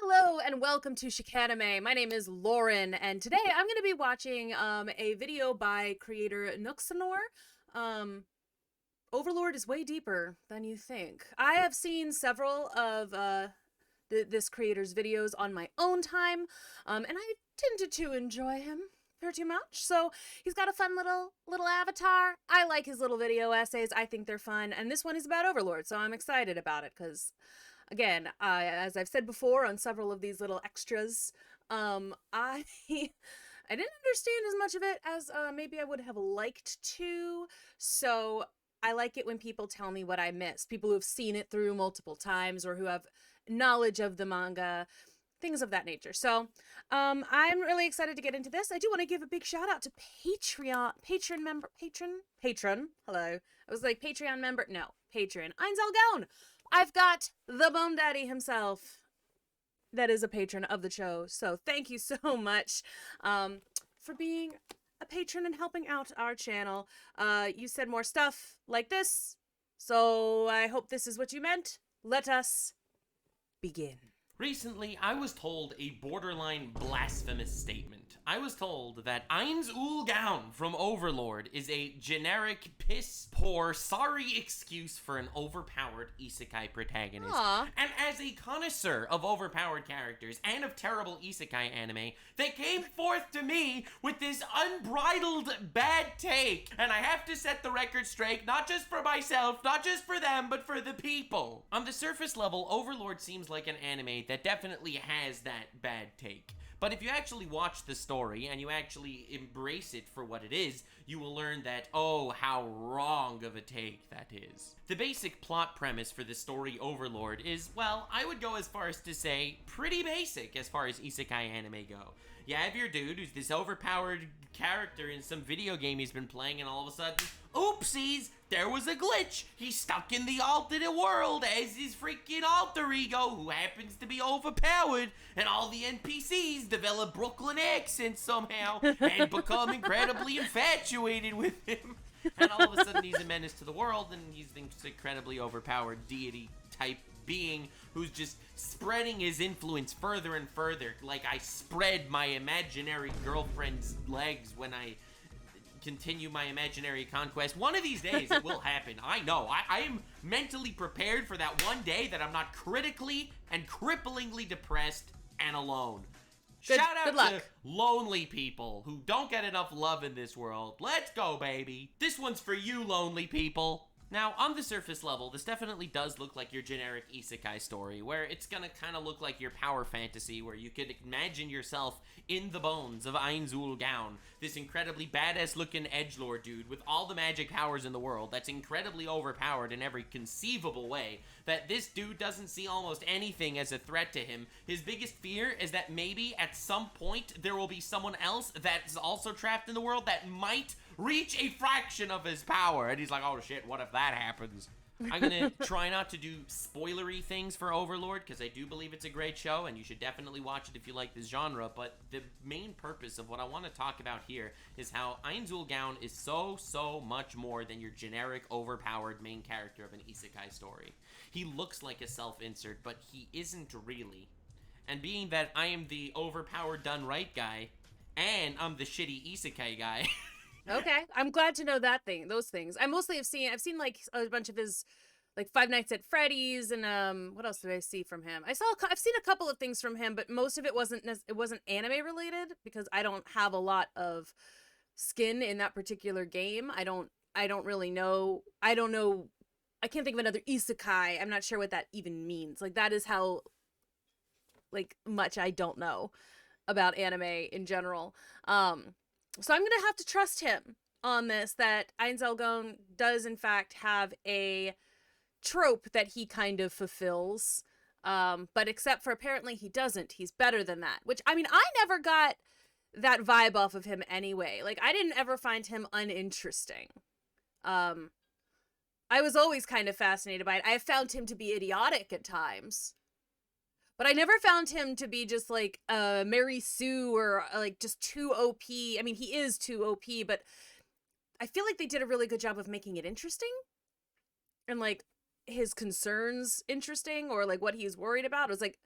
Hello and welcome to Shikanime. My name is Lauren, and today I'm going to be watching a video by creator Nuxanor. Overlord is way deeper than you think. I have seen several of this creator's videos on my own time, and I tended to enjoy him pretty much. So he's got a fun little avatar. I like his little video essays. I think they're fun, and this one is about Overlord, so I'm excited about it because, again, as I've said before on several of these little extras, I I didn't understand as much of it as maybe I would have liked to. So I like it when people tell me what I missed. People who have seen it through multiple times or who have knowledge of the manga, things of that nature. So I'm really excited to get into this. I do want to give a big shout out to patron. Hello. I was like Patreon member. No, patron. Einzelgaun. I've got the BONEDADDY himself that is a patron of the show. So thank you so much for being a patron and helping out our channel. You said more stuff like this, so I hope this is what you meant. Let us begin. Recently, I was told a borderline blasphemous statement. I was told that Eins Gaun from Overlord is a generic, piss-poor, sorry excuse for an overpowered isekai protagonist. Aww. And as a connoisseur of overpowered characters and of terrible isekai anime, they came forth to me with this unbridled bad take. And I have to set the record straight, not just for myself, not just for them, but for the people. On the surface level, Overlord seems like an anime that definitely has that bad take. But if you actually watch the story and you actually embrace it for what it is, you will learn that, oh, how wrong of a take that is. The basic plot premise for the story Overlord is, well, I would go as far as to say, pretty basic as far as isekai anime go. You have your dude who's this overpowered character in some video game he's been playing, and all of a sudden, oopsies, there was a glitch. He's stuck in the alternate world as his freaking alter ego, who happens to be overpowered, and all the NPCs develop Brooklyn accents somehow and become incredibly infatuated with him. And all of a sudden he's a menace to the world, and he's this incredibly overpowered deity type being who's just spreading his influence further and further, like I spread my imaginary girlfriend's legs when I continue my imaginary conquest. One of these days it will happen. I know. I am mentally prepared for that one day that I'm not critically and cripplingly depressed and alone. Shout out to lonely people who don't get enough love in this world. Let's go, baby. This one's for you, lonely people. Now, on the surface level, this definitely does look like your generic isekai story, where it's gonna kind of look like your power fantasy, where you could imagine yourself in the bones of Eins Gaun, this incredibly badass-looking edgelord dude with all the magic powers in the world that's incredibly overpowered in every conceivable way, that this dude doesn't see almost anything as a threat to him. His biggest fear is that maybe at some point there will be someone else that's also trapped in the world that might reach a fraction of his power, and he's like, oh shit, what if that happens? I'm gonna try not to do spoilery things for Overlord, because I do believe it's a great show, and you should definitely watch it if you like this genre, but the main purpose of what I want to talk about here is how Eins Gaun is so much more than your generic overpowered main character of an isekai story. He looks like a self-insert, but he isn't really. And being that I am the overpowered done right guy, and I'm the shitty isekai guy, Okay, I'm glad to know those things. I mostly I've seen like a bunch of his, like Five Nights at Freddy's, and what else did I see from him? I've seen a couple of things from him, but most of it wasn't anime related because I don't have a lot of skin in that particular game. I don't really know. I don't know. I can't think of another isekai. I'm not sure what that even means. Like, that is how like much I don't know about anime in general. So I'm going to have to trust him on this, that Einzelgaun does in fact have a trope that he kind of fulfills. But except for apparently he doesn't. He's better than that. Which, I mean, I never got that vibe off of him anyway. Like, I didn't ever find him uninteresting. I was always kind of fascinated by it. I have found him to be idiotic at times. But I never found him to be just like Mary Sue or like just too OP. I mean, he is too OP, but I feel like they did a really good job of making it interesting. And like his concerns interesting, or like what he's worried about. It was like,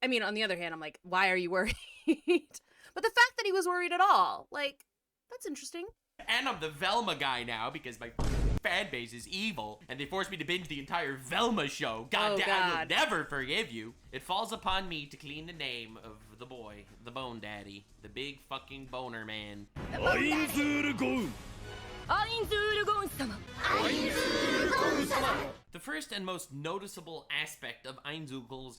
I mean, on the other hand, I'm like, why are you worried? But the fact that he was worried at all, like, that's interesting. And I'm the Velma guy now because my fan base is evil, and they forced me to binge the entire Velma show. God damn, I will never forgive you. It falls upon me to clean the name of the boy, the Bone Daddy, the big fucking boner man. The first and most noticeable aspect of Ainzul's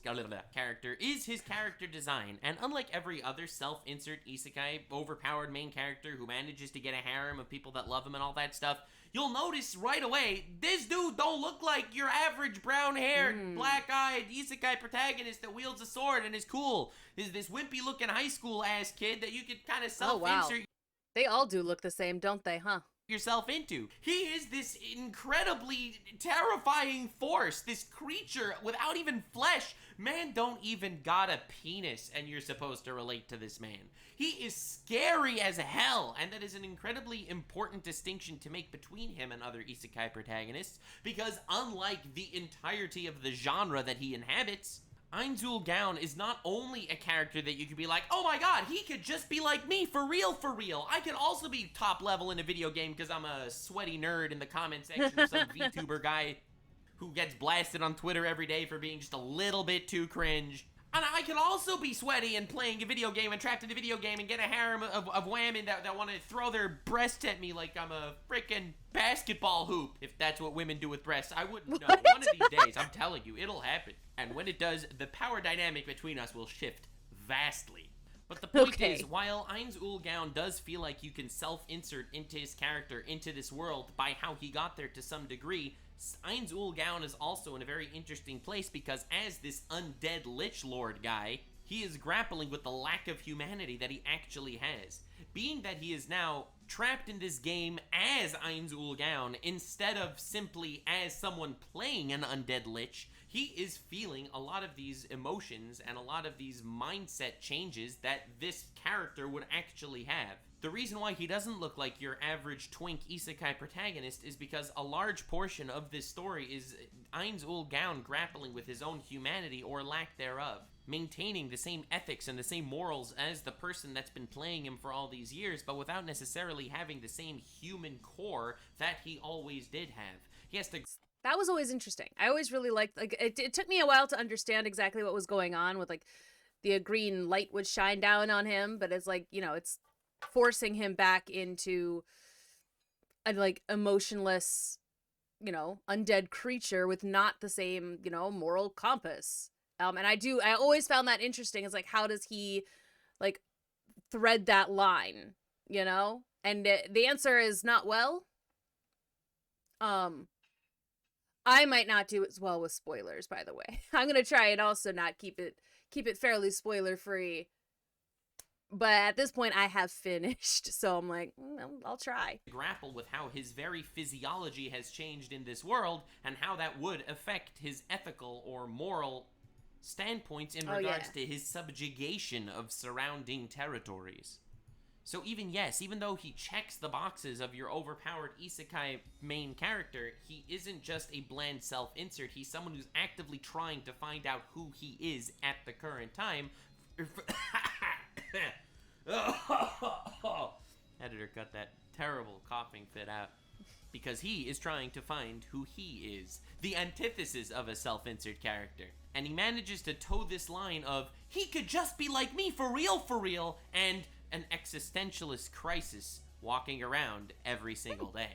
character is his character design, and unlike every other self-insert isekai overpowered main character who manages to get a harem of people that love him and all that stuff, you'll notice right away, this dude don't look like your average brown-haired, black-eyed isekai protagonist that wields a sword and is cool. Is this wimpy-looking high school-ass kid that you could kind of self-insert. They all do look the same, don't they, huh? Yourself into. He is this incredibly terrifying force, this creature without even flesh. Man don't even got a penis, and you're supposed to relate to this man. He is scary as hell, and that is an incredibly important distinction to make between him and other isekai protagonists, because unlike the entirety of the genre that he inhabits, Ainzul Gaon is not only a character that you could be like, oh my god, he could just be like me, for real, for real. I could also be top level in a video game because I'm a sweaty nerd in the comment section of some VTuber guy who gets blasted on Twitter every day for being just a little bit too cringe. And I can also be sweaty and playing a video game and trapped in a video game and get a harem of women that want to throw their breasts at me like I'm a freaking basketball hoop. If that's what women do with breasts, I wouldn't know. One of these days, I'm telling you, it'll happen. And when it does, the power dynamic between us will shift vastly. But the point is, while Ainzul Gaon does feel like you can self-insert into his character, into this world, by how he got there to some degree, Ainzul Gaon is also in a very interesting place because as this undead Lich Lord guy, he is grappling with the lack of humanity that he actually has. Being that he is now trapped in this game as Ainzul Gaon instead of simply as someone playing an undead Lich, he is feeling a lot of these emotions and a lot of these mindset changes that this character would actually have. The reason why he doesn't look like your average twink isekai protagonist is because a large portion of this story is Ainzul Gaon grappling with his own humanity or lack thereof, maintaining the same ethics and the same morals as the person that's been playing him for all these years, but without necessarily having the same human core that he always did have. He has to... That was always interesting. I always really liked, like, it took me a while to understand exactly what was going on with, like, the green light would shine down on him, but it's like, you know, it's forcing him back into a, like, emotionless, you know, undead creature with not the same, you know, moral compass. And I always found that interesting. It's like, how does he, like, thread that line, you know? And the answer is not well. I might not do as well with spoilers, by the way. I'm gonna try and also not keep it fairly spoiler free. But at this point, I have finished, so I'm like, I'll try. Grapple with how his very physiology has changed in this world and how that would affect his ethical or moral standpoints in regards to his subjugation of surrounding territories. So even though he checks the boxes of your overpowered isekai main character, he isn't just a bland self-insert. He's someone who's actively trying to find out who he is at the current time. Editor, cut that terrible coughing fit out. Because he is trying to find who he is. The antithesis of a self-insert character. And he manages to toe this line of, he could just be like me for real, and an existentialist crisis walking around every single day.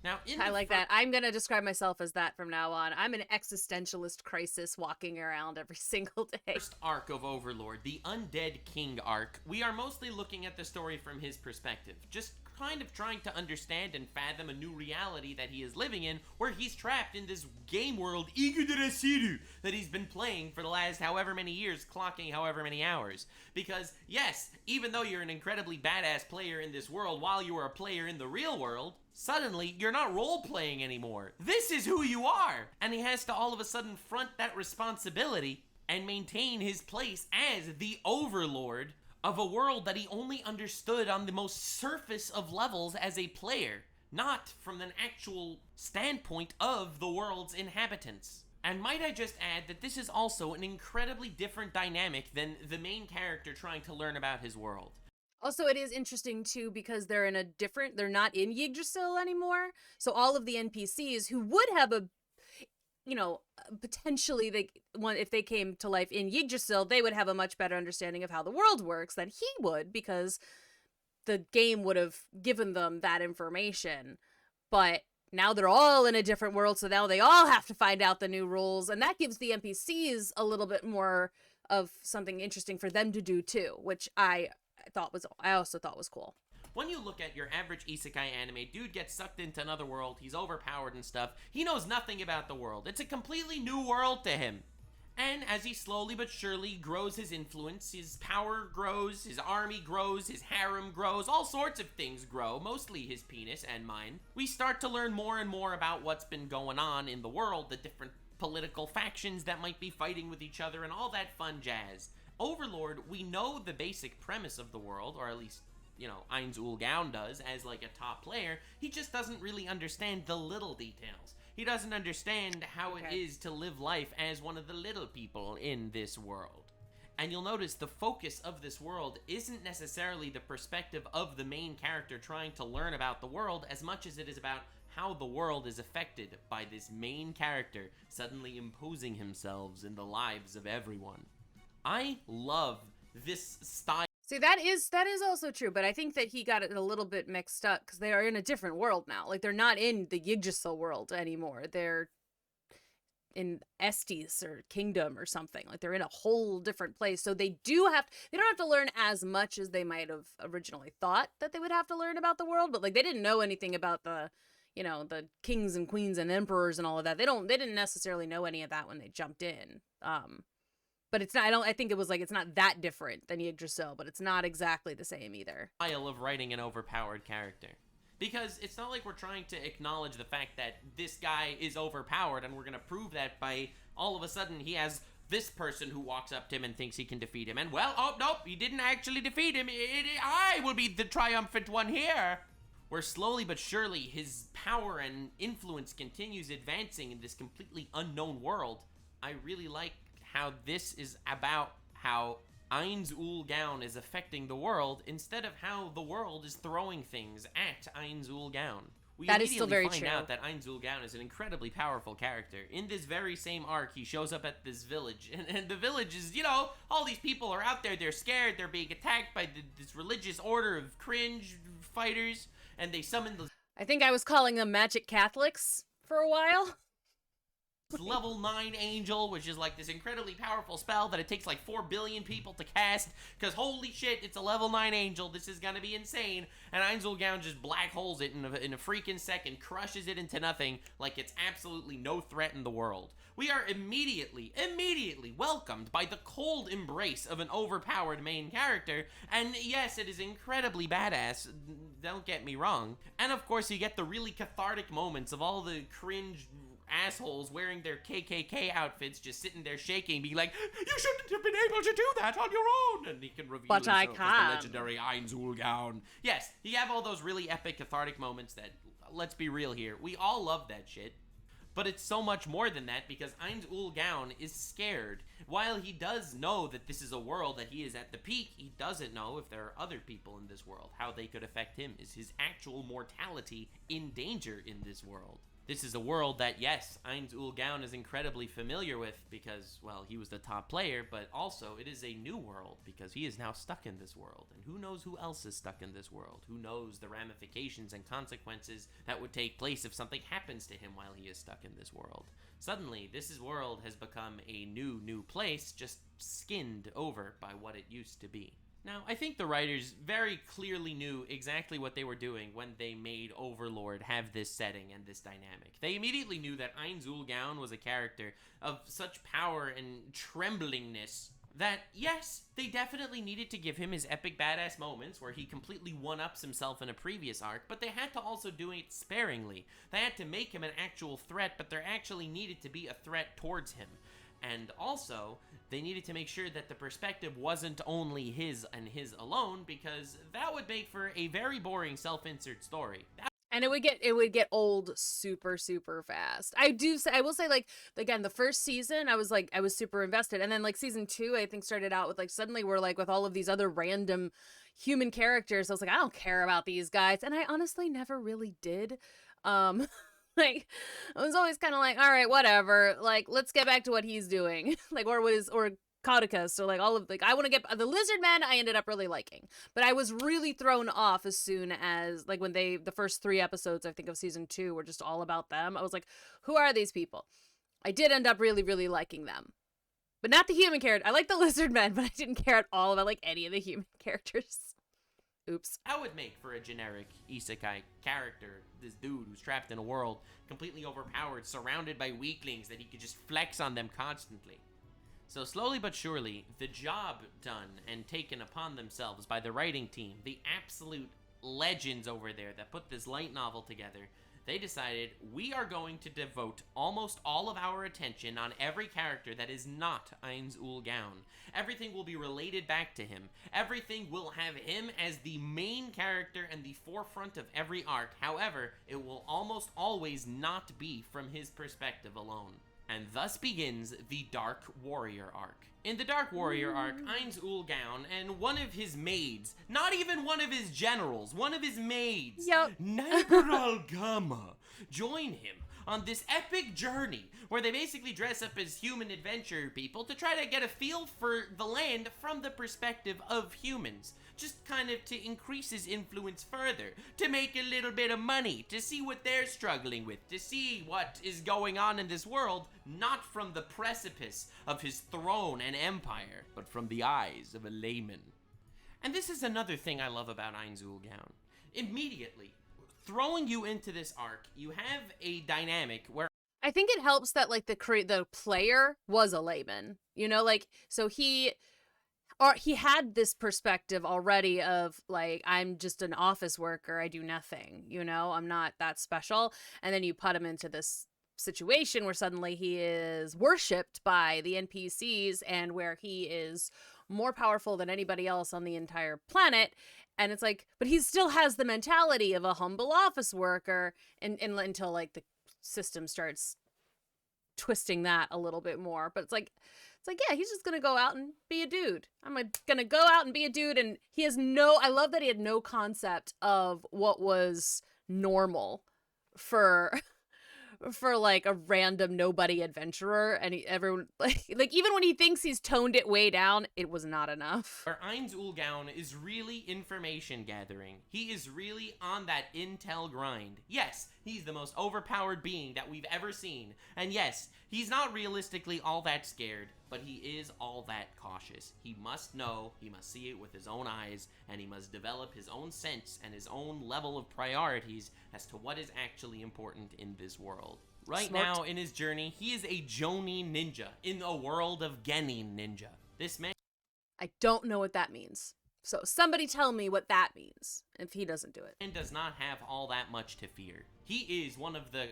Now, I like that. I'm going to describe myself as that from now on. I'm an existentialist crisis walking around every single day. First arc of Overlord, the Undead King arc, we are mostly looking at the story from his perspective. Just kind of trying to understand and fathom a new reality that he is living in, where he's trapped in this game world that he's been playing for the last however many years, clocking however many hours. Because, yes, even though you're an incredibly badass player in this world while you are a player in the real world, suddenly you're not role-playing anymore. This is who you are! And he has to all of a sudden front that responsibility and maintain his place as the Overlord of a world that he only understood on the most surface of levels as a player, not from an actual standpoint of the world's inhabitants. And might I just add that this is also an incredibly different dynamic than the main character trying to learn about his world. Also, it is interesting too because they're not in Yggdrasil anymore. So all of the NPCs who would have potentially if they came to life in Yggdrasil, they would have a much better understanding of how the world works than he would, because the game would have given them that information. But now they're all in a different world, so now they all have to find out the new rules, and that gives the NPCs a little bit more of something interesting for them to do too, which I also thought was cool. When you look at your average isekai anime, dude gets sucked into another world, he's overpowered and stuff, he knows nothing about the world. It's a completely new world to him. And as he slowly but surely grows his influence, his power grows, his army grows, his harem grows, all sorts of things grow, mostly his penis and mine. We start to learn more and more about what's been going on in the world, the different political factions that might be fighting with each other and all that fun jazz. Overlord, we know the basic premise of the world, or at least, Ainz Ulgaun does as like a top player. He just doesn't really understand the little details. He doesn't understand how it is to live life as one of the little people in this world. And you'll notice the focus of this world isn't necessarily the perspective of the main character trying to learn about the world as much as it is about how the world is affected by this main character suddenly imposing himself in the lives of everyone. I love this style. See, that is also true, but I think that he got it a little bit mixed up because they are in a different world now. Like, they're not in the Yggdrasil world anymore. They're in Estes or Kingdom or something. Like, they're in a whole different place. So they don't have to learn as much as they might have originally thought that they would have to learn about the world, but like they didn't know anything about the kings and queens and emperors and all of that. They didn't necessarily know any of that when they jumped in. But it's not, I think it was like, it's not that different than Yggdrasil, but it's not exactly the same either. Style of writing an overpowered character. Because it's not like we're trying to acknowledge the fact that this guy is overpowered and we're going to prove that by all of a sudden he has this person who walks up to him and thinks he can defeat him. And well, oh, nope, he didn't actually defeat him. I will be the triumphant one here. Where slowly but surely his power and influence continues advancing in this completely unknown world. I really like how this is about how Ainz Ulgaun is affecting the world instead of how the world is throwing things at Ainz Ulgaun. We that is still very find true. out that Ainz Ulgaun is an incredibly powerful character. In this very same arc, he shows up at this village, and the village is, all these people are out there, they're scared, they're being attacked by this religious order of cringe fighters, and they summon the... I think I was calling them magic Catholics for a while. Level 9 angel, which is like this incredibly powerful spell that it takes like 4 billion people to cast, because holy shit, it's a level 9 angel, this is gonna be insane, and Ainz Ulgaun just black holes it in a freaking second, crushes it into nothing, like it's absolutely no threat in the world. We are immediately welcomed by the cold embrace of an overpowered main character, and yes, it is incredibly badass, don't get me wrong, and of course you get the really cathartic moments of all the cringe assholes wearing their KKK outfits just sitting there shaking, being like, you shouldn't have been able to do that on your own, and he can reveal but himself as the legendary Ainz Ulgaun. Yes, you have all those really epic cathartic moments that, let's be real here, we all love that shit. But it's so much more than that, because Ainz Ulgaun is scared. While he does know that this is a world that he is at the peak, he doesn't know if there are other people in this world, how they could affect him. Is his actual mortality in danger in this world? This is a world that, yes, Ainz Ulgaun is incredibly familiar with because, well, he was the top player, but also it is a new world because he is now stuck in this world. And who knows who else is stuck in this world? Who knows the ramifications and consequences that would take place if something happens to him while he is stuck in this world? Suddenly, this world has become a new place, just skinned over by what it used to be. Now, I think the writers very clearly knew exactly what they were doing when they made Overlord have this setting and this dynamic. They immediately knew that Ainz Ulgaun was a character of such power and tremblingness that, yes, they definitely needed to give him his epic badass moments where he completely one-ups himself in a previous arc, but they had to also do it sparingly. They had to make him an actual threat, but there actually needed to be a threat towards him. And also, they needed to make sure that the perspective wasn't only his and his alone, because that would make for a very boring self-insert story. And it would get old super super fast. I will say, like, again, the first season I was super invested, and then like season 2 I think started out with like suddenly we're like with all of these other random human characters. I was like, I don't care about these guys, and I honestly never really did. Um like I was always kind of like, all right, whatever. Like, let's get back to what he's doing. Like, or Codicus, so like all of like I want to get the lizard men I ended up really liking, but I was really thrown off as soon as like when the first 3 episodes I think of season 2 were just all about them. I was like, who are these people? I did end up really really liking them, but not the human character. I like the lizard men, but I didn't care at all about like any of the human characters. Oops. That would make for a generic isekai character. This dude who's trapped in a world, completely overpowered, surrounded by weaklings that he could just flex on them constantly. So slowly but surely, the job done and taken upon themselves by the writing team, the absolute legends over there that put this light novel together, they decided we are going to devote almost all of our attention on every character that is not Ainz Ul Gaon. Everything will be related back to him. Everything will have him as the main character and the forefront of every arc. However, it will almost always not be from his perspective alone. And thus begins the Dark Warrior arc. In the Dark Warrior arc, Ainz Ul Gaon and one of his maids, not even one of his generals, one of his maids, Nabral Gama, join him on this epic journey where they basically dress up as human adventure people to try to get a feel for the land from the perspective of humans. Just kind of to increase his influence further, to make a little bit of money, to see what they're struggling with, to see what is going on in this world, not from the precipice of his throne and empire, but from the eyes of a layman. And this is another thing I love about Ainz Ul Gaon. Immediately, throwing you into this arc, you have a dynamic where I think it helps that like the player was a layman, you know, like so he had this perspective already of like, I'm just an office worker, I do nothing, you know, I'm not that special, and then you put him into this situation where suddenly he is worshipped by the NPCs and where he is more powerful than anybody else on the entire planet. And it's like, but he still has the mentality of a humble office worker, and until like the system starts twisting that a little bit more. But it's like, yeah, he's just gonna go out and be a dude. Gonna go out and be a dude, and he has I love that he had no concept of what was normal for like a random nobody adventurer, and everyone like even when he thinks he's toned it way down, it was not enough. Where Ainz Ul Gaon is really information gathering. He is really on that intel grind. Yes, he's the most overpowered being that we've ever seen. And yes, he's not realistically all that scared, but he is all that cautious. He must know, he must see it with his own eyes, and he must develop his own sense and his own level of priorities as to what is actually important in this world. Right now, in his journey, he is a Jonin ninja in a world of Genin ninja. This man... I don't know what that means. So somebody tell me what that means if he doesn't do it. And does not have all that much to fear. He is one of the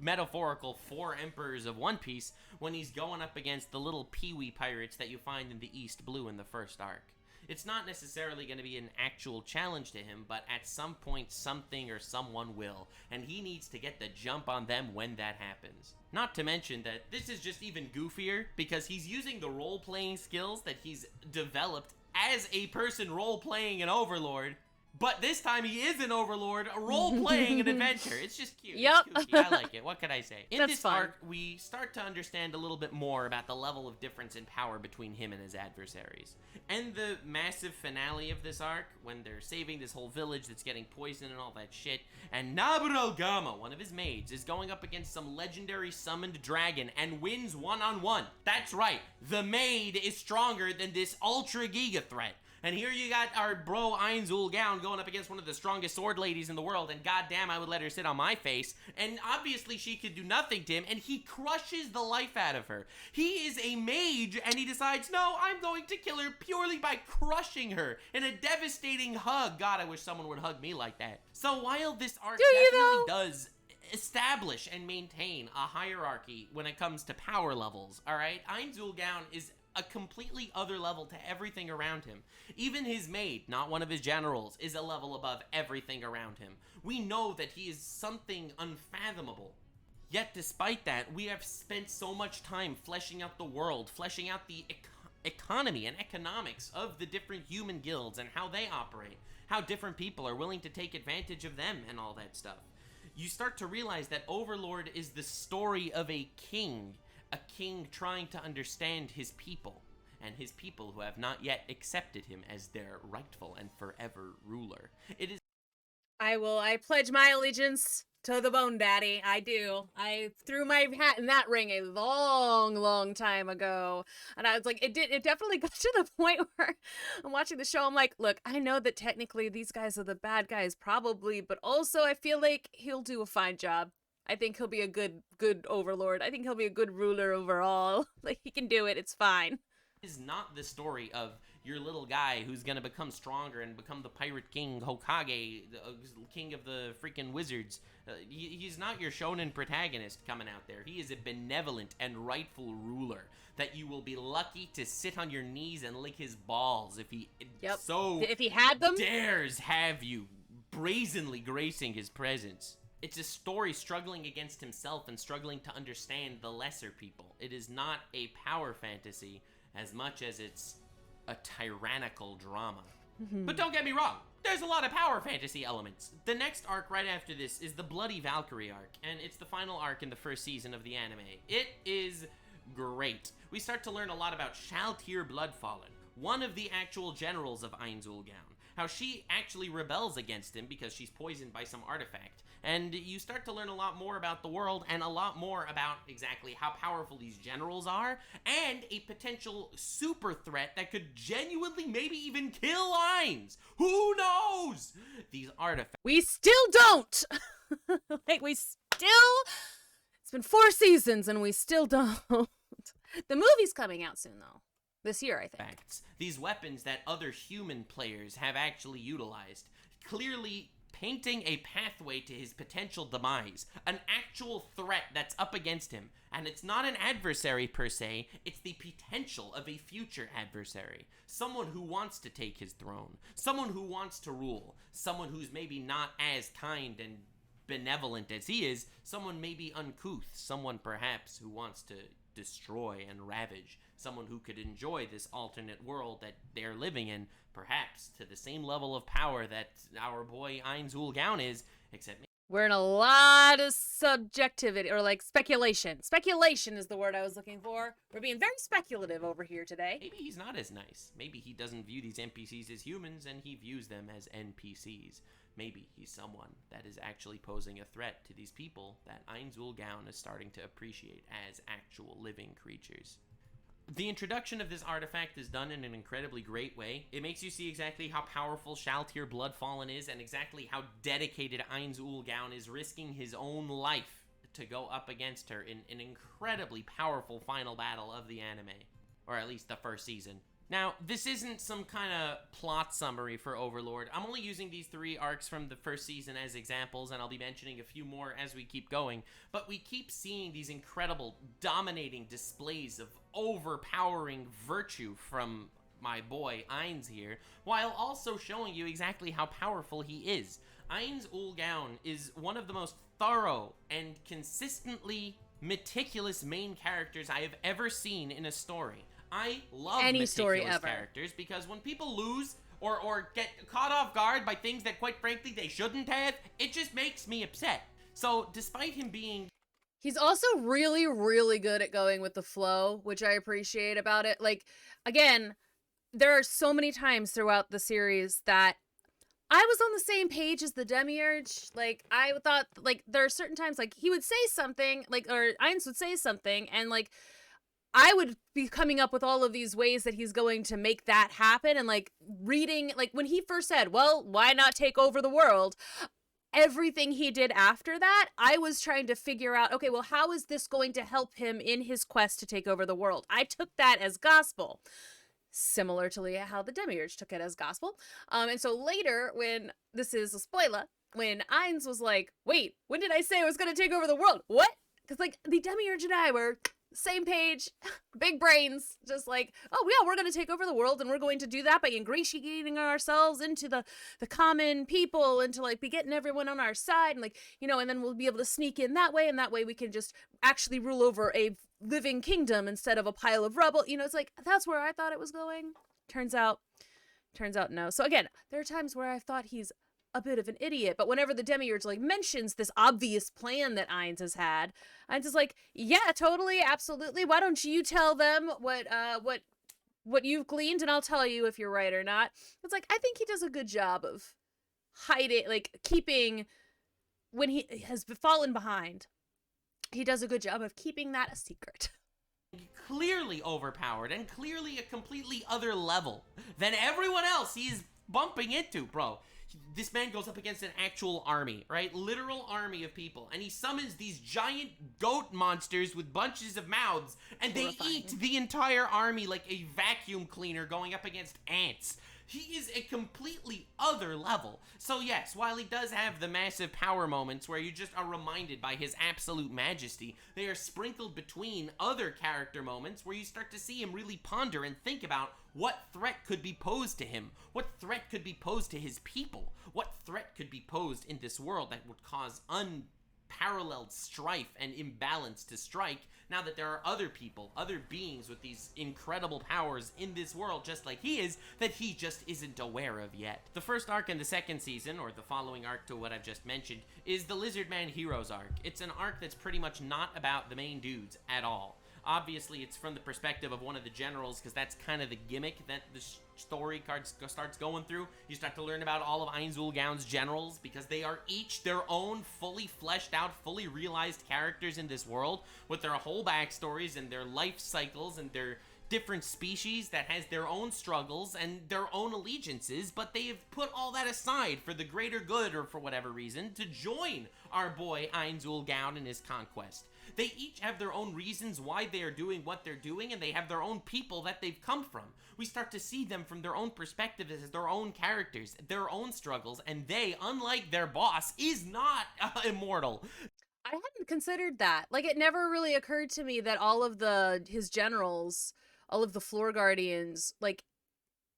metaphorical 4 emperors of One Piece when he's going up against the little peewee pirates that you find in the East Blue in the first arc. It's not necessarily going to be an actual challenge to him, but at some point something or someone will, and he needs to get the jump on them when that happens. Not to mention that this is just even goofier because he's using the role-playing skills that he's developed as a person role-playing an Overlord, but this time he is an Overlord role-playing an adventure. It's just cute. Yep. It's kooky. I like it. What could I say? In That's this fun. arc, we start to understand a little bit more about the level of difference in power between him and his adversaries. And the massive finale of this arc, when they're saving this whole village that's getting poisoned and all that shit, and Nabral Gama, one of his maids, is going up against some legendary summoned dragon and wins one-on-one. That's right, the maid is stronger than this ultra giga threat. And here you got our bro Ainz Ul Gaon going up against one of the strongest sword ladies in the world, and goddamn, I would let her sit on my face. And obviously she could do nothing to him, and he crushes the life out of her. He is a mage, and he decides, no, I'm going to kill her purely by crushing her in a devastating hug. God, I wish someone would hug me like that. So while this arc definitely does establish and maintain a hierarchy when it comes to power levels, alright? Ainz Ul Gaon is a completely other level to everything around him. Even his maid, not one of his generals, is a level above everything around him. We know that he is something unfathomable. Yet despite that, we have spent so much time fleshing out the world, fleshing out the economy and economics of the different human guilds and how they operate, how different people are willing to take advantage of them and all that stuff. You start to realize that Overlord is the story of a king trying to understand his people, and his people who have not yet accepted him as their rightful and forever ruler. It is I pledge my allegiance to the BONEDADDY. I do. I threw my hat in that ring a long, long time ago. And I was like, it definitely got to the point where I'm watching the show. I'm like, look, I know that technically these guys are the bad guys, probably, but also I feel like he'll do a fine job. I think he'll be a good overlord. I think he'll be a good ruler overall. Like, he can do it. It's fine. Is not the story of your little guy who's gonna become stronger and become the pirate king Hokage, king of the freaking wizards. He's not your shonen protagonist coming out there. He is a benevolent and rightful ruler that you will be lucky to sit on your knees and lick his balls if he if he had them dares have you brazenly gracing his presence. It's a story struggling against himself and struggling to understand the lesser people. It is not a power fantasy as much as it's a tyrannical drama. But don't get me wrong, there's a lot of power fantasy elements. The next arc right after this is the Bloody Valkyrie arc, and it's the final arc in the first season of the anime. It is great. We start to learn a lot about Shaltir Bloodfallen, one of the actual generals of Ainzulgown, how she actually rebels against him because she's poisoned by some artifact. And you start to learn a lot more about the world and a lot more about exactly how powerful these generals are and a potential super threat that could genuinely maybe even kill Ainz. Who knows? These artifacts. We still don't. Like, it's been 4 seasons and we still don't. The movie's coming out soon, though. This year, I think. These weapons that other human players have actually utilized, clearly painting a pathway to his potential demise, an actual threat that's up against him. And it's not an adversary per se, it's the potential of a future adversary. Someone who wants to take his throne, someone who wants to rule, someone who's maybe not as kind and benevolent as he is, someone maybe uncouth, someone perhaps who wants to destroy and ravage, someone who could enjoy this alternate world that they're living in, perhaps to the same level of power that our boy Ainzulgown is, except we're in a lot of subjectivity, or like speculation. Speculation is the word I was looking for. We're being very speculative over here today. Maybe he's not as nice. Maybe he doesn't view these NPCs as humans and he views them as NPCs. Maybe he's someone that is actually posing a threat to these people that Ainzulgown is starting to appreciate as actual living creatures. The introduction of this artifact is done in an incredibly great way. It makes you see exactly how powerful Shaltir Bloodfallen is and exactly how dedicated Ainzulgown is, risking his own life to go up against her in an incredibly powerful final battle of the anime. Or at least the first season. Now, this isn't some kind of plot summary for Overlord. I'm only using these 3 arcs from the first season as examples, and I'll be mentioning a few more as we keep going. But we keep seeing these incredible, dominating displays of overpowering virtue from my boy Ainz here, while also showing you exactly how powerful he is. Ainzulgown is one of the most thorough and consistently meticulous main characters I have ever seen in a story. I love any story ever. Characters because when people lose or get caught off guard by things that quite frankly they shouldn't have, it just makes me upset. So despite him being... He's also really, really good at going with the flow, which I appreciate about it. Like, again, there are so many times throughout the series that I was on the same page as the Demiurge. Like, I thought, like, there are certain times, like, he would say something, like, or Ainz would say something, and, like, I would be coming up with all of these ways that he's going to make that happen, and like reading, like when he first said, well, why not take over the world? Everything he did after that, I was trying to figure out, okay, well, how is this going to help him in his quest to take over the world? I took that as gospel, similar to how the Demiurge took it as gospel. And so later, when, this is a spoiler, when Ainz was like, wait, when did I say I was going to take over the world? What? Because like the Demiurge and I were same page, big brains, just like, oh yeah, we're going to take over the world, and we're going to do that by ingratiating ourselves into the common people, and to like be getting everyone on our side, and like, you know, and then we'll be able to sneak in that way, and that way we can just actually rule over a living kingdom instead of a pile of rubble. You know, it's like, that's where I thought it was going. Turns out no. So again, there are times where I thought he's a bit of an idiot, but whenever the demiurge like mentions this obvious plan that Ainz has had, Ainz is like, yeah, totally, absolutely. Why don't you tell them what you've gleaned, and I'll tell you if you're right or not. It's like, I think he does a good job of hiding, like keeping, when he has fallen behind, he does a good job of keeping that a secret. Clearly overpowered and clearly a completely other level than everyone else he's bumping into, bro. This man goes up against an actual army, right? Literal army of people. And he summons these giant goat monsters with bunches of mouths. And they eat the entire army like a vacuum cleaner going up against ants. He is a completely other level. So yes, while he does have the massive power moments where you just are reminded by his absolute majesty, they are sprinkled between other character moments where you start to see him really ponder and think about what threat could be posed to him, what threat could be posed to his people, what threat could be posed in this world that would cause unparalleled strife and imbalance to strike, now that there are other people, other beings with these incredible powers in this world just like he is, that he just isn't aware of yet. The first arc in the second season, or the following arc to what I've just mentioned, is the Lizardman Heroes arc. It's an arc that's pretty much not about the main dudes at all. Obviously, it's from the perspective of one of the generals, because that's kind of the gimmick that the story starts going through. You start to learn about all of Ainz Ooal Gown's generals, because they are each their own fully fleshed out, fully realized characters in this world, with their whole backstories and their life cycles and their different species that has their own struggles and their own allegiances, but they have put all that aside for the greater good, or for whatever reason, to join our boy Ainz Ooal Gown in his conquest. They each have their own reasons why they are doing what they're doing, and they have their own people that they've come from. We start to see them from their own perspectives as their own characters, their own struggles, and they, unlike their boss, is not immortal. I hadn't considered that. Like, it never really occurred to me that all of his generals, all of the floor guardians, like,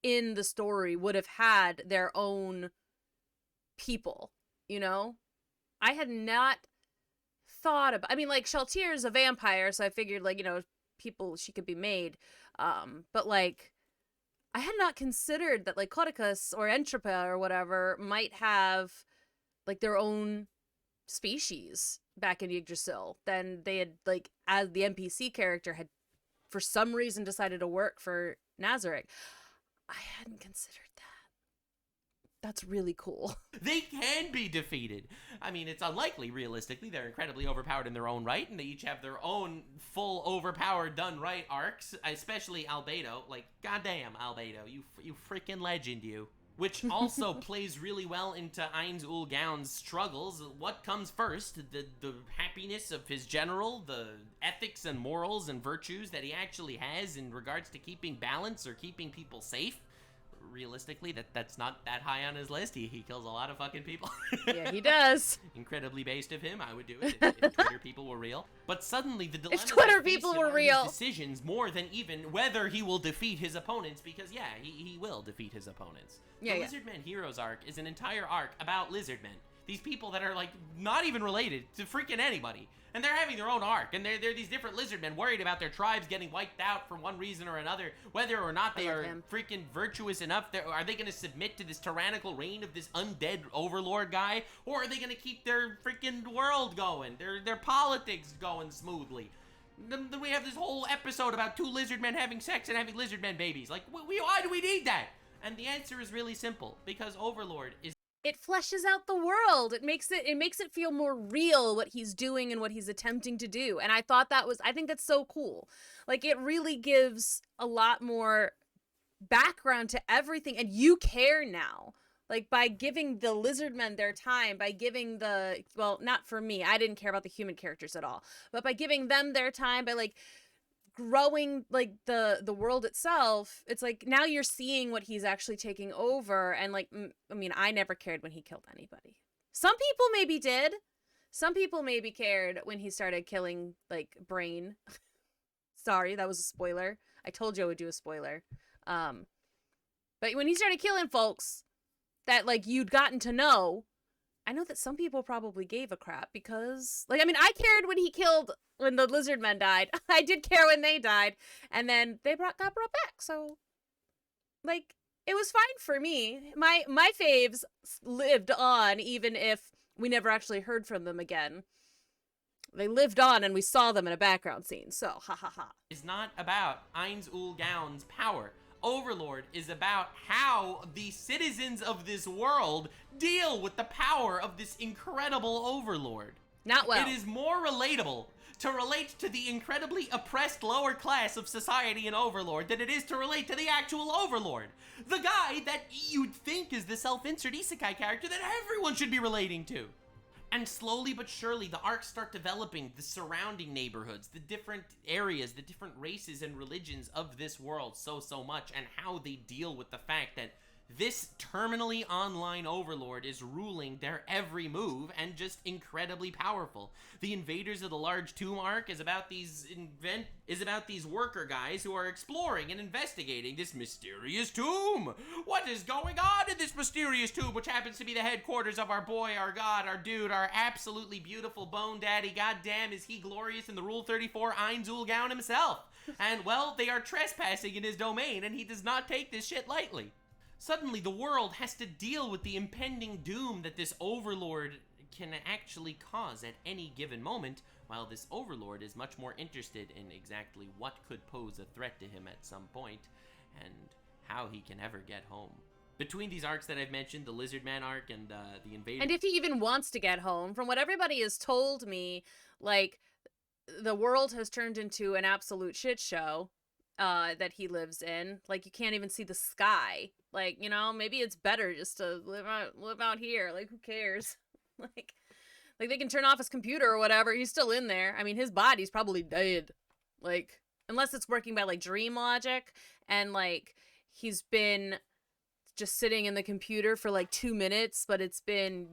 in the story would have had their own people, you know? I had not thought about, I mean, like, Shaltier's a vampire, so I figured, like, you know, people, she could be made. But, like, I had not considered that, like, Codicus or Entropa or whatever might have, like, their own species back in Yggdrasil. Then they had, like, as the NPC character had, for some reason, decided to work for Nazarick. I hadn't considered that. That's really cool. They can be defeated. I mean, it's unlikely, realistically. They're incredibly overpowered in their own right, and they each have their own full overpowered done right arcs, especially Albedo. Like, goddamn, Albedo, you freaking legend, you. Which also plays really well into Ainz Ooal Gown's struggles. What comes first? The happiness of his general, the ethics and morals and virtues that he actually has in regards to keeping balance or keeping people safe? Realistically, that's not that high on his list. He kills a lot of fucking people. Yeah, he does. Incredibly based of him. I would do it if Twitter people were real. But suddenly the dilemma, if Twitter people were real, decisions more than even whether he will defeat his opponents, because yeah, he will defeat his opponents. The Lizardman Heroes arc is an entire arc about lizardmen. These people that are like not even related to freaking anybody. And they're having their own arc, and they're these different lizardmen worried about their tribes getting wiped out for one reason or another, whether or not they are freaking virtuous enough. Are they going to submit to this tyrannical reign of this undead overlord guy, or are they going to keep their freaking world going, their politics going smoothly? Then we have this whole episode about two lizardmen having sex and having lizardmen babies. Like, why do we need that? And the answer is really simple, because Overlord is... It fleshes out the world. It makes it feel more real what he's doing and what he's attempting to do. And I think that's so cool. Like, it really gives a lot more background to everything, and you care now. Like, by giving the lizardmen their time, by giving well, not for me, I didn't care about the human characters at all, but by giving them their time, by like growing like the world itself, it's like now you're seeing what he's actually taking over. And like, I mean, I never cared when he killed anybody. Some people maybe did. Some people maybe cared when he started killing like Brain. Sorry, that was a spoiler. I told you I would do a spoiler. But when he started killing folks that, like, you'd gotten to know, I know that some people probably gave a crap because, like, I mean, I cared when the lizard men died. I did care when they died, and then they got brought back. So, like, it was fine for me. My faves lived on, even if we never actually heard from them again. They lived on, and we saw them in a background scene. So, ha ha ha. Is not about Ainz Ooal Gown's power. Overlord is about how the citizens of this world deal with the power of this incredible Overlord. Not well. It is more relatable to relate to the incredibly oppressed lower class of society in Overlord than it is to relate to the actual Overlord. The guy that you'd think is the self-insert isekai character that everyone should be relating to. And slowly but surely, the arcs start developing the surrounding neighborhoods, the different areas, the different races and religions of this world so much, and how they deal with the fact that this terminally online Overlord is ruling their every move and just incredibly powerful. The Invaders of the Large Tomb arc is about these worker guys who are exploring and investigating this mysterious tomb. What is going on in this mysterious tomb, which happens to be the headquarters of our boy, our god, our dude, our absolutely beautiful BONEDADDY. Goddamn, is he glorious in the Rule 34 Ainz Ooal Gown himself. And, well, they are trespassing in his domain, and he does not take this shit lightly. Suddenly, the world has to deal with the impending doom that this Overlord can actually cause at any given moment, while this Overlord is much more interested in exactly what could pose a threat to him at some point, and how he can ever get home. Between these arcs that I've mentioned, the Lizard Man arc and the Invader... And if he even wants to get home, from what everybody has told me, like, the world has turned into an absolute shit show. That he lives in. Like, you can't even see the sky. Like, you know, maybe it's better just to live out here. Like, who cares? like they can turn off his computer or whatever. He's still in there. I mean, his body's probably dead. Like, unless it's working by, like, dream logic. And, like, he's been just sitting in the computer for, like, 2 minutes, but it's been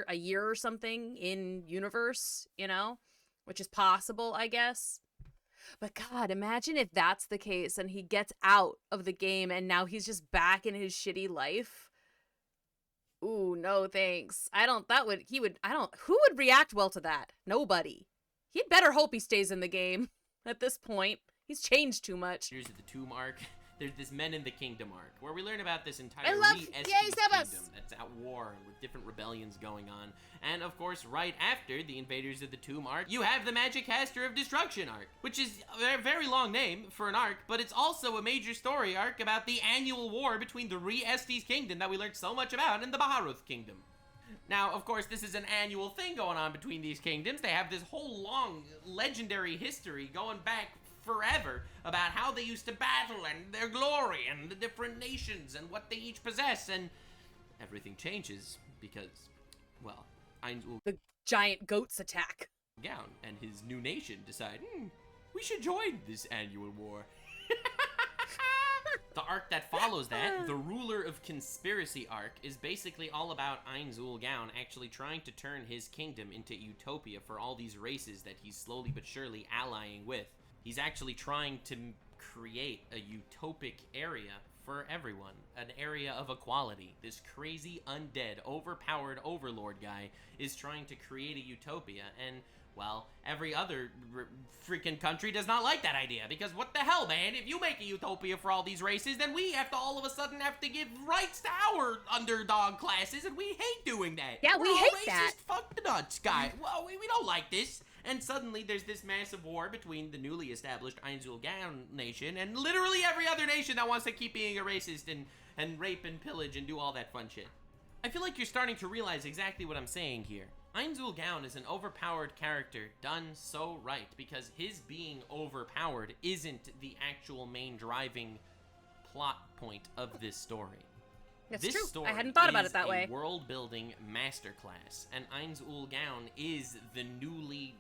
a year or something in universe, you know? Which is possible, I guess. But God, imagine if that's the case and he gets out of the game and now he's just back in his shitty life. Ooh, no thanks. Who would react well to that? Nobody. He'd better hope he stays in the game at this point. He's changed too much. Here's the Tomb arc. There's this Men in the Kingdom arc, where we learn about this entire Re-Estes kingdom that's at war with different rebellions going on. And of course, right after the Invaders of the Tomb arc, you have the Magic Caster of Destruction arc, which is a very long name for an arc, but it's also a major story arc about the annual war between the Re-Estes kingdom that we learned so much about and the Baharuth kingdom. Now, of course, this is an annual thing going on between these kingdoms. They have this whole long legendary history going back forever about how they used to battle and their glory and the different nations and what they each possess, and everything changes because, well, Ainz Ooal the giant goats attack. Gown and his new nation decide, we should join this annual war. The arc that follows that, the Ruler of Conspiracy arc, is basically all about Ainz Ooal Gown actually trying to turn his kingdom into utopia for all these races that he's slowly but surely allying with. He's actually trying to create a utopic area for everyone, an area of equality. This crazy, undead, overpowered Overlord guy is trying to create a utopia, and, well, every other freaking country does not like that idea, because what the hell, man? If you make a utopia for all these races, then we have to all of a sudden have to give rights to our underdog classes, and we hate doing that. Yeah, we hate that. Fuck the nuts, guy. Well, we don't like this. And suddenly there's this massive war between the newly established Ainz Ooal Gown nation and literally every other nation that wants to keep being a racist and rape and pillage and do all that fun shit. I feel like you're starting to realize exactly what I'm saying here. Ainz Ooal Gown is an overpowered character done so right because his being overpowered isn't the actual main driving plot point of this story. That's this true. Story I hadn't thought about it that way. World building masterclass, and Ainz Ooal Gown is the newly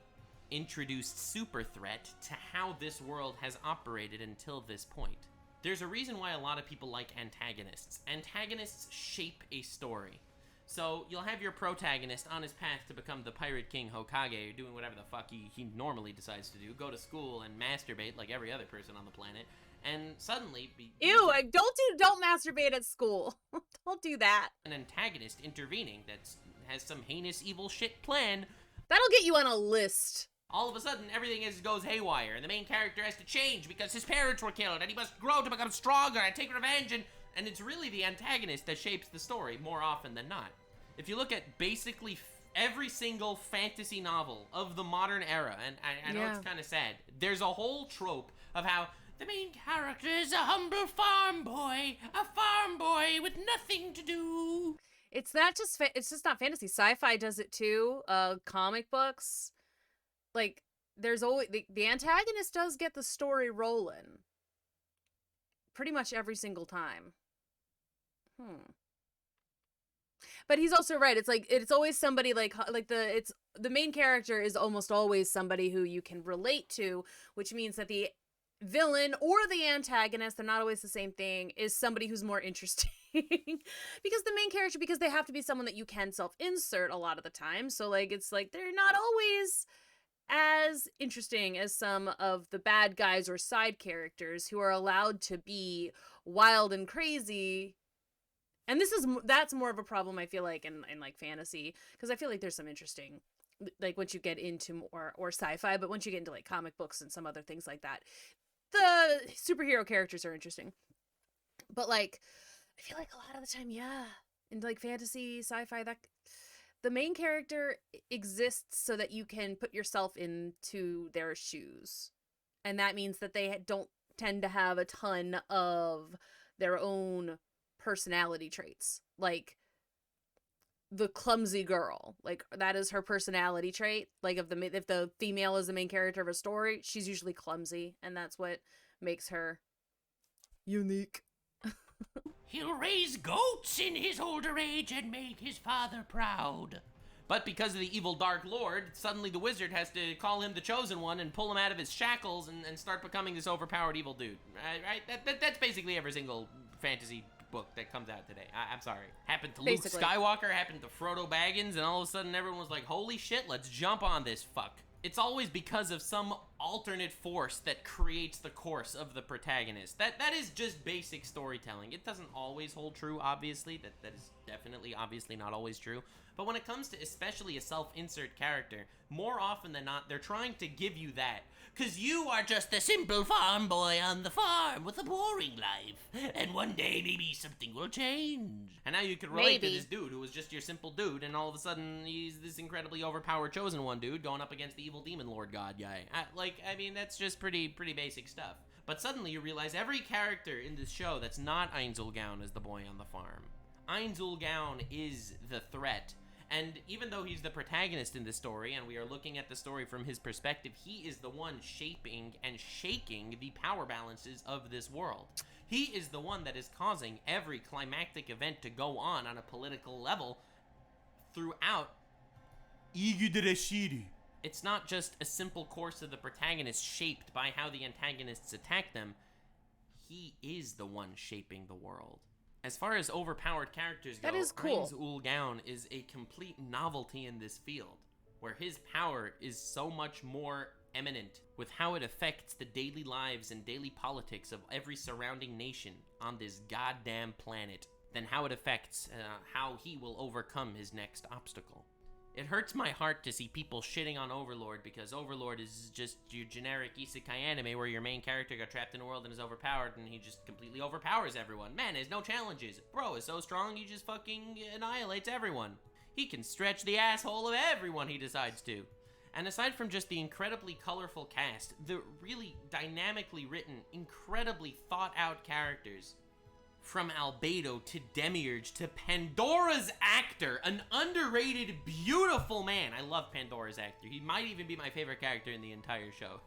introduced super threat to how this world has operated until this point. There's a reason why a lot of people like antagonists. Antagonists shape a story. So you'll have your protagonist on his path to become the Pirate King Hokage, doing whatever the fuck he normally decides to do, go to school and masturbate like every other person on the planet, and suddenly be Ew, don't masturbate at school. Don't do that. an antagonist intervening that has some heinous evil shit plan. That'll get you on a list. All of a sudden, everything goes haywire, and the main character has to change because his parents were killed, and he must grow to become stronger and take revenge, and it's really the antagonist that shapes the story more often than not. If you look at basically every single fantasy novel of the modern era, and I know it's kind of sad, there's a whole trope of how the main character is a humble farm boy with nothing to do. It's just not fantasy. Sci-fi does it too. Comic books, like there's always the antagonist does get the story rolling pretty much every single time. But he's also right. It's like it's always somebody the main character is almost always somebody who you can relate to, which means that the villain or the antagonist, they're not always the same thing, is somebody who's more interesting. Because the main character, because they have to be someone that you can self-insert a lot of the time, so like it's like they're not always as interesting as some of the bad guys or side characters who are allowed to be wild and crazy. And that's more of a problem, I feel like, in like fantasy, because I feel like there's some interesting, like once you get into more or sci-fi, but once you get into like comic books and some other things like that, the superhero characters are interesting. But like I feel like a lot of the time, in like fantasy, sci-fi, that the main character exists so that you can put yourself into their shoes, and that means that they don't tend to have a ton of their own personality traits. Like the clumsy girl, like that is her personality trait. Like if the female is the main character of a story, she's usually clumsy, and that's what makes her unique. He'll raise goats in his older age and make his father proud. But because of the evil Dark Lord, suddenly the wizard has to call him the Chosen One and pull him out of his shackles and start becoming this overpowered evil dude. Right? That's basically every single fantasy book that comes out today. I'm sorry. Happened to Basically. Luke Skywalker, happened to Frodo Baggins, and all of a sudden everyone was like, holy shit, let's jump on this fuck. It's always because of some alternate force that creates the course of the protagonist. That is just basic storytelling. It doesn't always hold true, obviously. That is definitely, obviously not always true. But when it comes to especially a self-insert character, more often than not, they're trying to give you that. Cause you are just a simple farm boy on the farm with a boring life. And one day maybe something will change. And now you can relate to this dude who was just your simple dude, and all of a sudden he's this incredibly overpowered Chosen One dude going up against the evil demon lord god guy. I mean, that's just pretty basic stuff. But suddenly you realize every character in this show that's not Einzulgaun is the boy on the farm. Einzulgaun is the threat. And even though he's the protagonist in this story, and we are looking at the story from his perspective, he is the one shaping and shaking the power balances of this world. He is the one that is causing every climactic event to go on a political level throughout Igudurashiri. It's not just a simple course of the protagonist shaped by how the antagonists attack them. He is the one shaping the world. As far as overpowered characters go, that is cool. Einzulgaun is a complete novelty in this field, where his power is so much more eminent with how it affects the daily lives and daily politics of every surrounding nation on this goddamn planet than how it affects how he will overcome his next obstacle. It hurts my heart to see people shitting on Overlord, because Overlord is just your generic isekai anime where your main character got trapped in a world and is overpowered and he just completely overpowers everyone. Man, there's no challenges. Bro is so strong he just fucking annihilates everyone. He can stretch the asshole of everyone he decides to. And aside from just the incredibly colorful cast, the really dynamically written, incredibly thought out characters, from Albedo to Demiurge to Pandora's actor, an underrated, beautiful man. I love Pandora's actor. He might even be my favorite character in the entire show.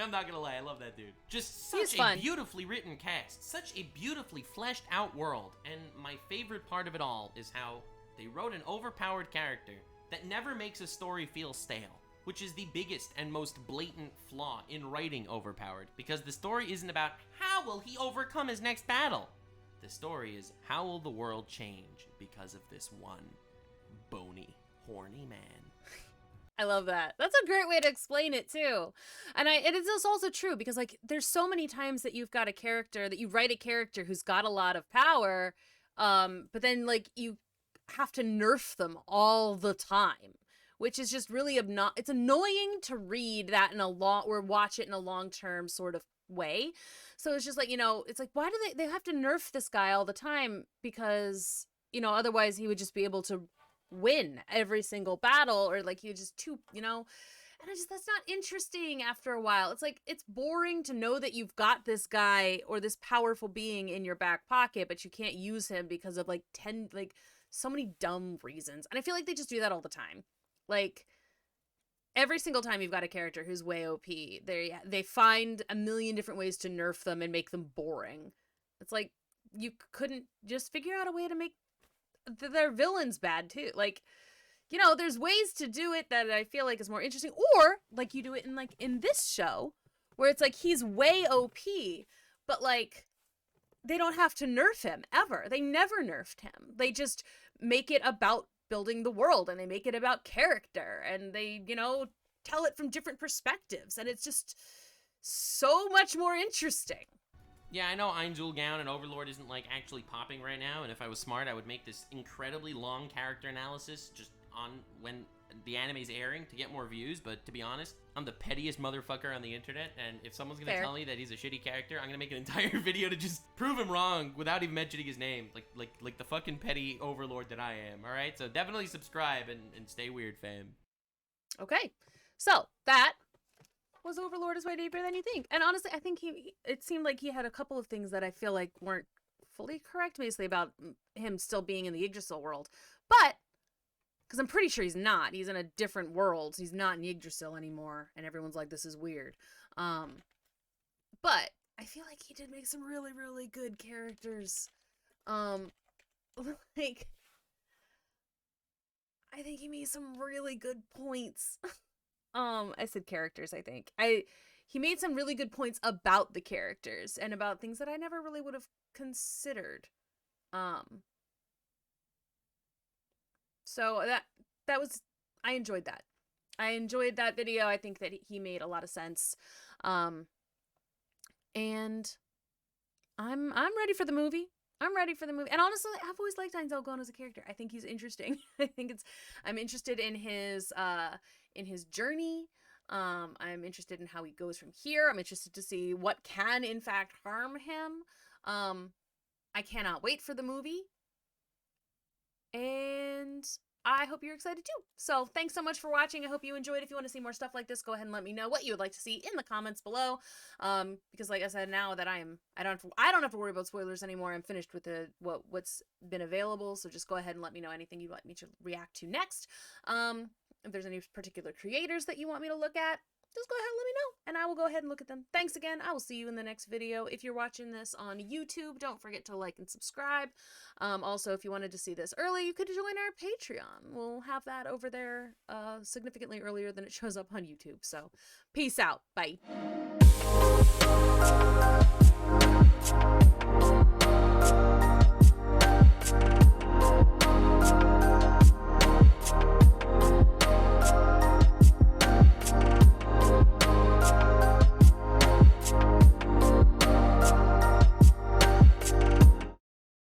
I'm not gonna lie, I love that dude. Just such a beautifully written cast, such a beautifully fleshed out world. And my favorite part of it all is how they wrote an overpowered character that never makes a story feel stale, which is the biggest and most blatant flaw in writing overpowered, because the story isn't about how will he overcome his next battle. The story is, how will the world change because of this one? bony, horny man. I love that. That's a great way to explain it too. And it is also true because like there's so many times that you've got a character that you write a character who's got a lot of power, but then like you have to nerf them all the time, which is just really it's annoying to read that in a long or watch it in a long-term sort of way. So it's just like, you know, it's like, why do they have to nerf this guy all the time? Because, you know, otherwise he would just be able to win every single battle, or like you just you know, and that's not interesting after a while. It's like, it's boring to know that you've got this guy or this powerful being in your back pocket, but you can't use him because of like so many dumb reasons. And I feel like they just do that all the time. Like every single time you've got a character who's way OP, they find a million different ways to nerf them and make them boring. It's like, you couldn't just figure out a way to make their villains bad too. Like, you know, there's ways to do it that I feel like is more interesting, or like you do it in this show where it's like he's way OP, but like they don't have to nerf him ever. They never nerfed him. They just make it about building the world, and they make it about character, and they, you know, tell it from different perspectives, and it's just so much more interesting. Yeah, I know Einzul Gown and Overlord isn't, like, actually popping right now, and if I was smart, I would make this incredibly long character analysis just on when the anime's airing to get more views, but to be honest, I'm the pettiest motherfucker on the internet, and if someone's gonna tell me that he's a shitty character, I'm gonna make an entire video to just prove him wrong without even mentioning his name, like the fucking petty Overlord that I am, alright? So definitely subscribe and stay weird, fam. Okay, so that was Overlord is way deeper than you think. And honestly, I think it seemed like he had a couple of things that I feel like weren't fully correct, basically about him still being in the Yggdrasil world. But, because I'm pretty sure he's not. He's in a different world. He's not in Yggdrasil anymore. And everyone's like, this is weird. But I feel like he did make some really, really good characters. Like, I think he made some really good points. I said characters, I think. He made some really good points about the characters and about things that I never really would have considered. So that was, I enjoyed that. I enjoyed that video. I think that he made a lot of sense. And I'm ready for the movie. I'm ready for the movie. And honestly, I've always liked Ainzel Gon as a character. I think he's interesting. I'm interested in his journey. I'm interested in how he goes from here. I'm interested to see what can in fact harm him. I cannot wait for the movie. And I hope you're excited too. So thanks so much for watching. I hope you enjoyed. If you want to see more stuff like this, go ahead and let me know what you would like to see in the comments below. Because like I said, now that I don't have to worry about spoilers anymore. I'm finished with what's been available. So just go ahead and let me know anything you'd like me to react to next. If there's any particular creators that you want me to look at, just go ahead and let me know, and I will go ahead and look at them. Thanks again. I will see you in the next video. If you're watching this on YouTube, don't forget to like and subscribe. Also, if you wanted to see this early, you could join our Patreon. We'll have that over there significantly earlier than it shows up on YouTube. So, peace out. Bye.